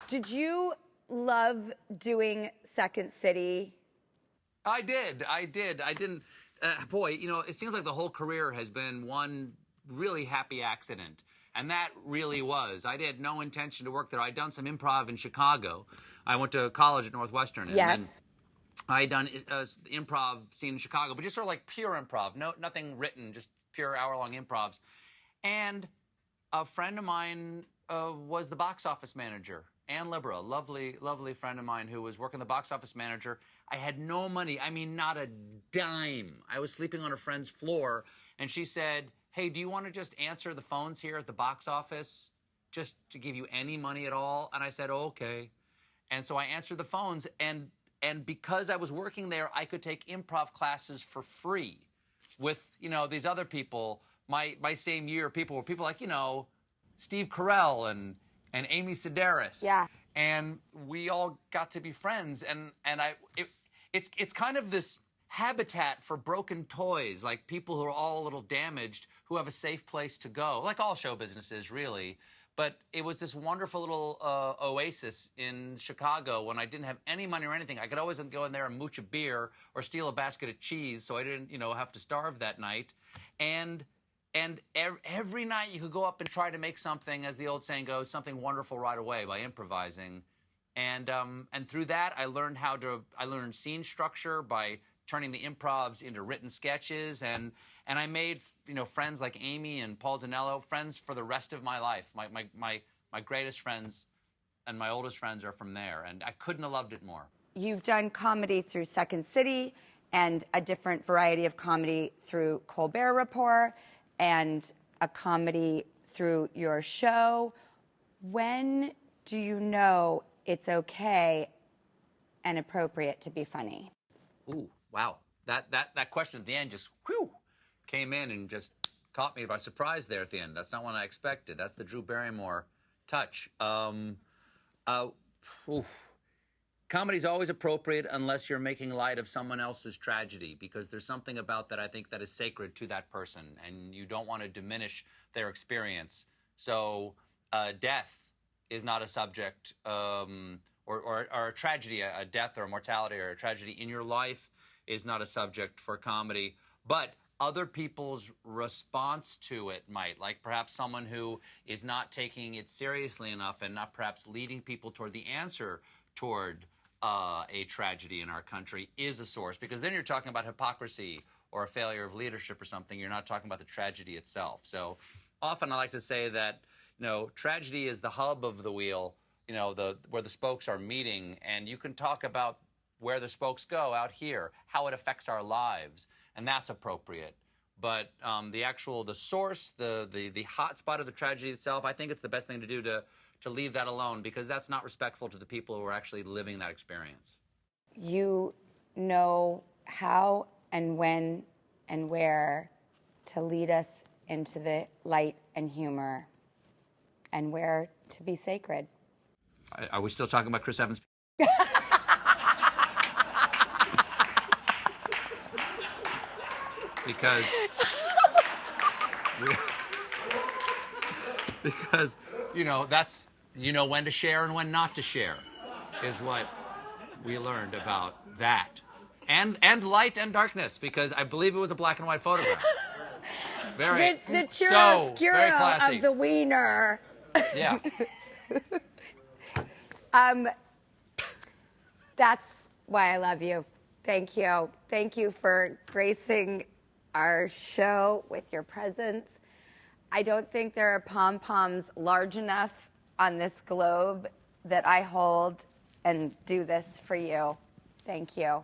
Did you love doing Second City? I did. I didn't. Boy, you know, it seems like the whole career has been one really happy accident. And that really was. I had no intention to work there. I'd done some improv in Chicago. I went to college at Northwestern. And Yes. then I'd done the improv scene in Chicago, but just sort of like pure improv. Nothing written, just pure hour-long improvs. And a friend of mine was the box office manager. Ann Libera, lovely, lovely friend of mine who was working the box office manager. I had no money. I mean, not a dime. I was sleeping on a friend's floor, and she said, hey, do you want to just answer the phones here at the box office just to give you any money at all? And I said, oh, okay. And so I answered the phones, and because I was working there, I could take improv classes for free with, you know, these other people. My same year, people were like, you know, Steve Carell and Amy Sedaris. Yeah. And we all got to be friends. And it's kind of this habitat for broken toys, like people who are all a little damaged, who have a safe place to go, like all show businesses, really. But it was this wonderful little oasis in Chicago when I didn't have any money or anything. I could always go in there and mooch a beer or steal a basket of cheese so I didn't, you know, have to starve that night. And every night you could go up and try to make something, as the old saying goes, something wonderful right away by improvising. And through that, I learned scene structure by turning the improvs into written sketches. And I made, you know, friends like Amy and Paul Dinello, friends for the rest of my life. My greatest friends and my oldest friends are from there. And I couldn't have loved it more. You've done comedy through Second City and a different variety of comedy through Colbert Report and a comedy through your show. When do you know it's okay and appropriate to be funny? Ooh, wow. That question at the end just came in and just caught me by surprise there at the end. That's not what I expected. That's the Drew Barrymore touch. Comedy's always appropriate unless you're making light of someone else's tragedy, because there's something about that, I think, that is sacred to that person, and you don't want to diminish their experience. So death is not a subject, or a tragedy, a death or a mortality or a tragedy in your life is not a subject for comedy. But other people's response to it might, like perhaps someone who is not taking it seriously enough and not perhaps leading people toward the answer toward a tragedy in our country is a source, because then you're talking about hypocrisy or a failure of leadership or something. You're not talking about the tragedy itself. So often I like to say that, you know, tragedy is the hub of the wheel, you know, where the spokes are meeting, and you can talk about where the spokes go out here, how it affects our lives, and that's appropriate. But the source, the hot spot of the tragedy itself, I think it's the best thing to do to leave that alone, because that's not respectful to the people who are actually living that experience. You know how and when and where to lead us into the light and humor, and where to be sacred. Are we still talking about Chris Evans? Because you know, that's, you know, when to share and when not to share is what we learned about that. And light and darkness, because I believe it was a black and white photograph. Very the so very chiaroscuro classy. of the wiener. Yeah. That's why I love you. Thank you. Thank you for gracing our show with your presence. I don't think there are pom-poms large enough on this globe that I hold and do this for you. Thank you.